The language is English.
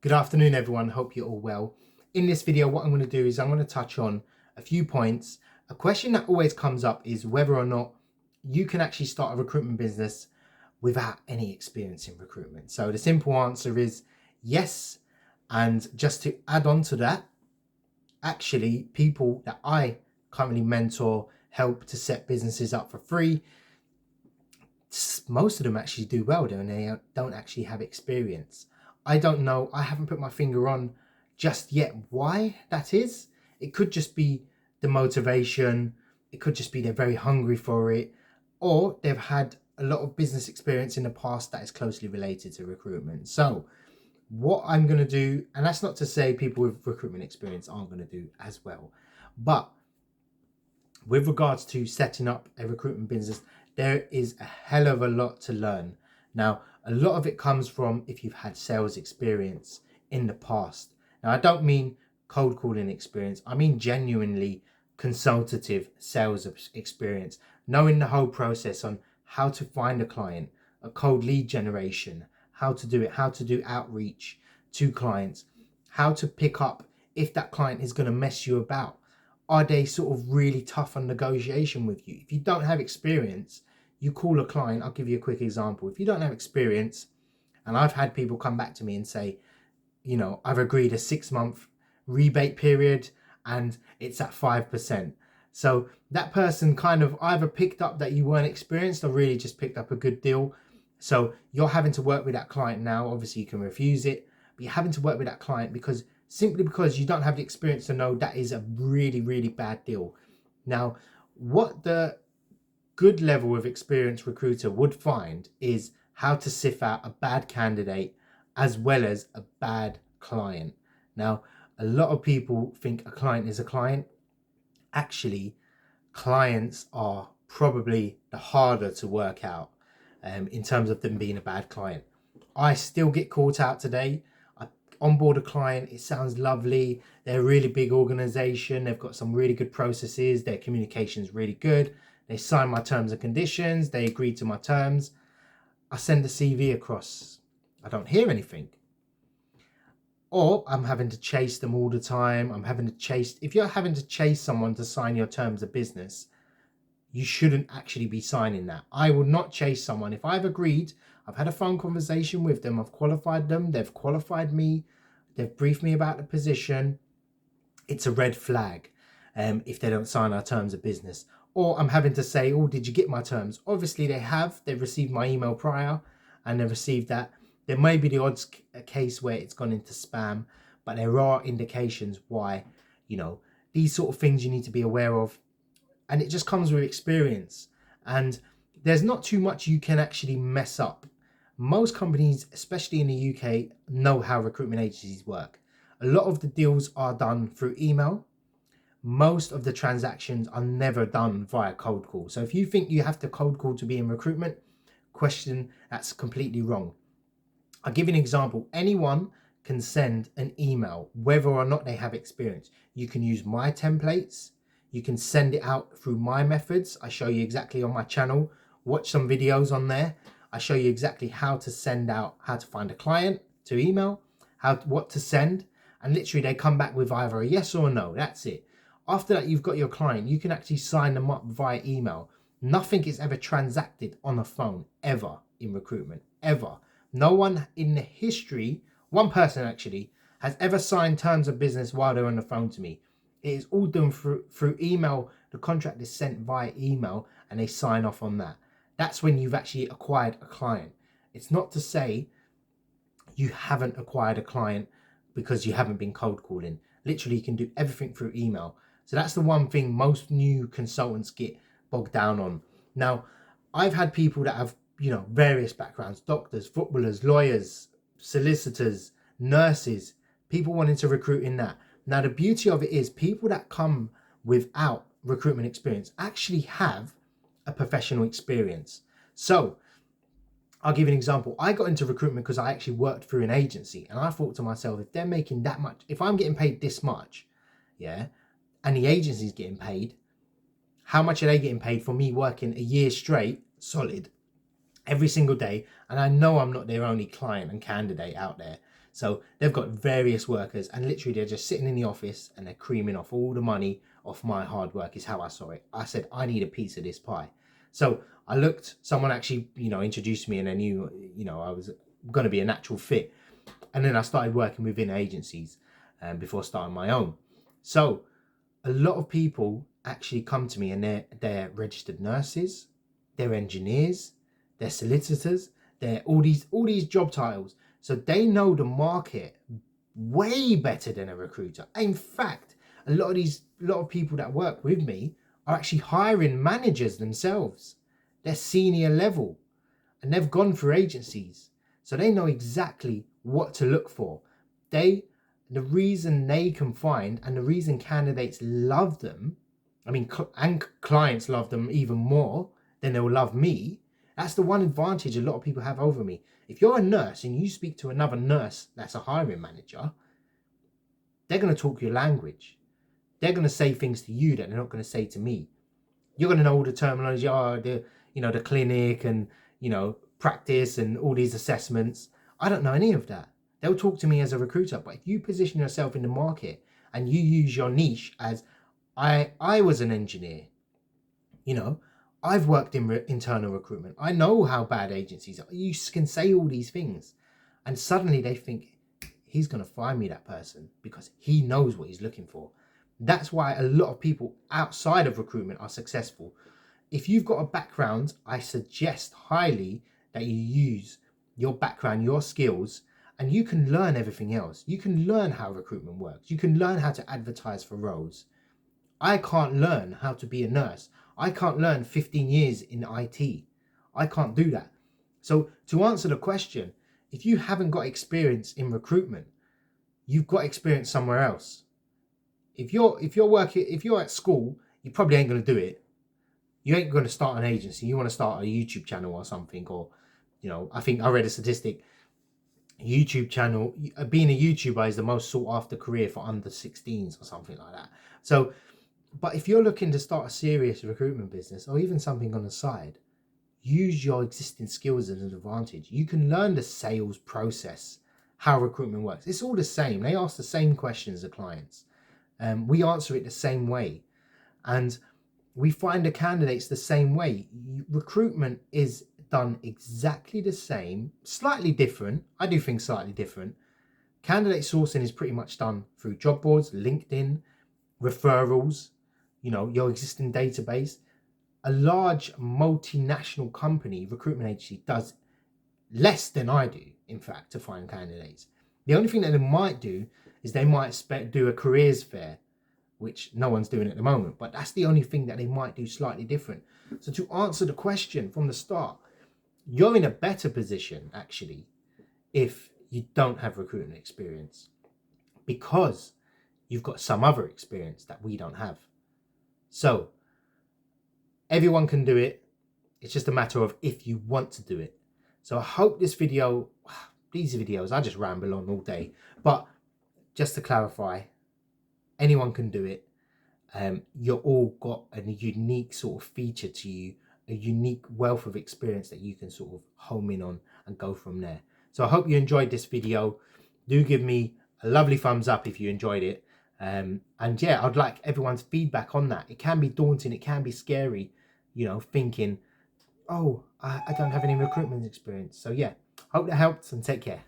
Good afternoon, everyone. Hope you're all well. In this video, what I'm going to do is I'm going to touch on a few points. A question that always comes up is whether or not you can actually start a recruitment business without any experience in recruitment. So the simple answer is yes. And just to add on to that, actually, people that I currently mentor, help to set businesses up for free, most of them actually do well and they don't actually have experience. I don't know, I haven't put my finger on just yet why that is. It could just be the motivation, it could just be they're very hungry for it, or they've had a lot of business experience in the past that is closely related to recruitment. So what I'm going to do, and that's not to say people with recruitment experience aren't going to do as well, but with regards to setting up a recruitment business, there is a hell of a lot to learn. Now, a lot of it comes from if you've had sales experience in the past. Now, I don't mean cold calling experience. I mean genuinely consultative sales experience, knowing the whole process on how to find a client, a cold lead generation, how to do it, how to do outreach to clients, how to pick up if that client is going to mess you about. Are they sort of really tough on negotiation with you? If you don't have experience, you call a client. I'll give you a quick example. If you don't have experience, and I've had people come back to me and say, you know, I've agreed a 6-month rebate period and it's at 5%. So that person kind of either picked up that you weren't experienced or really just picked up a good deal. So you're having to work with that client now. Obviously you can refuse it, but you're having to work with that client simply because you don't have the experience to know that is a really, really bad deal. Now, what the good level of experienced recruiter would find is how to sift out a bad candidate as well as a bad client. Now, a lot of people think a client is a client. Actually, clients are probably the harder to work out in terms of them being a bad client. I still get caught out today. I onboard a client, it sounds lovely. They're a really big organization. They've got some really good processes. Their communication is really good. They sign my terms and conditions. They agree to my terms. I send the CV across. I don't hear anything. Or I'm having to chase them all the time. If you're having to chase someone to sign your terms of business, you shouldn't actually be signing that. I will not chase someone. If I've agreed, I've had a phone conversation with them, I've qualified them, they've qualified me, they've briefed me about the position, it's a red flag if they don't sign our terms of business. Or I'm having to say, oh, did you get my terms? Obviously they have. They've received my email prior and they've received that. There may be the odd case where it's gone into spam, but there are indications why, you know, these sort of things you need to be aware of. And it just comes with experience. And there's not too much you can actually mess up. Most companies, especially in the UK, know how recruitment agencies work. A lot of the deals are done through email. Most of the transactions are never done via cold call. So if you think you have to cold call to be in recruitment, that's completely wrong. I'll give you an example. Anyone can send an email, whether or not they have experience. You can use my templates. You can send it out through my methods. I show you exactly on my channel. Watch some videos on there. I show you exactly how to send out, how to find a client to email, what to send. And literally they come back with either a yes or a no. That's it. After that, you've got your client. You can actually sign them up via email. Nothing is ever transacted on a phone, ever, in recruitment, ever. No one in the history, one person actually, has ever signed terms of business while they're on the phone to me. It is all done through email. The contract is sent via email and they sign off on that. That's when you've actually acquired a client. It's not to say you haven't acquired a client because you haven't been cold calling. Literally, you can do everything through email. So that's the one thing most new consultants get bogged down on. Now, I've had people that have, you know, various backgrounds, doctors, footballers, lawyers, solicitors, nurses, people wanting to recruit in that. Now, the beauty of it is people that come without recruitment experience actually have a professional experience. So I'll give you an example. I got into recruitment because I actually worked through an agency and I thought to myself, if they're making that much, if I'm getting paid this much, yeah, and the agency's getting paid, how much are they getting paid for me working a year straight, solid, every single day? And I know I'm not their only client and candidate out there. So they've got various workers, and literally they're just sitting in the office and they're creaming off all the money off my hard work, is how I saw it. I said, I need a piece of this pie. So I looked, someone actually, introduced me, and I knew, I was going to be a natural fit. And then I started working within agencies before starting my own. So a lot of people actually come to me, and they're registered nurses, they're engineers, they're solicitors, they're all these job titles. So they know the market way better than a recruiter. In fact, a lot of people that work with me are actually hiring managers themselves. They're senior level, and they've gone through agencies. So they know exactly what to look for. The reason they can find, and the reason candidates love them, and clients love them even more than they'll love me. That's the one advantage a lot of people have over me. If you're a nurse and you speak to another nurse that's a hiring manager, they're going to talk your language. They're going to say things to you that they're not going to say to me. You're going to know all the terminology, the clinic and, practice and all these assessments. I don't know any of that. They'll talk to me as a recruiter. But if you position yourself in the market and you use your niche as, I was an engineer, I've worked in internal recruitment. I know how bad agencies are. You can say all these things, and suddenly they think he's going to find me that person because he knows what he's looking for. That's why a lot of people outside of recruitment are successful. If you've got a background, I suggest highly that you use your background, your skills, and you can learn everything else. You can learn how recruitment works. You can learn how to advertise for roles. I can't learn how to be a nurse. I can't learn 15 years in IT. I can't do that. So to answer the question, if you haven't got experience in recruitment, you've got experience somewhere else. If you're at school, you probably ain't going to do it. You ain't going to start an agency. You want to start a YouTube channel or something, or, I think I read a statistic. YouTube channel, being a YouTuber is the most sought after career for under 16s or something like that. So, but if you're looking to start a serious recruitment business or even something on the side, use your existing skills as an advantage. You can learn the sales process, how recruitment works. It's all the same. They ask the same questions to clients. We answer it the same way. And we find the candidates the same way. Recruitment is done exactly the same, slightly different. I do things slightly different. Candidate sourcing is pretty much done through job boards, LinkedIn, referrals, your existing database. A large multinational company, recruitment agency, does less than I do, in fact, to find candidates. The only thing that they might do is they might do a careers fair, which no one's doing at the moment, but that's the only thing that they might do slightly different. So to answer the question from the start, you're in a better position, actually, if you don't have recruitment experience, because you've got some other experience that we don't have. So everyone can do it. It's just a matter of if you want to do it. So I hope these videos, I just ramble on all day, but just to clarify, anyone can do it. You're all got a unique sort of feature to you, a unique wealth of experience that you can sort of home in on and go from there. So I hope you enjoyed this video. Do give me a lovely thumbs up if you enjoyed it. And yeah, I'd like everyone's feedback on that. It can be daunting, it can be scary, thinking, oh, I don't have any recruitment experience. So yeah, hope that helps, and take care.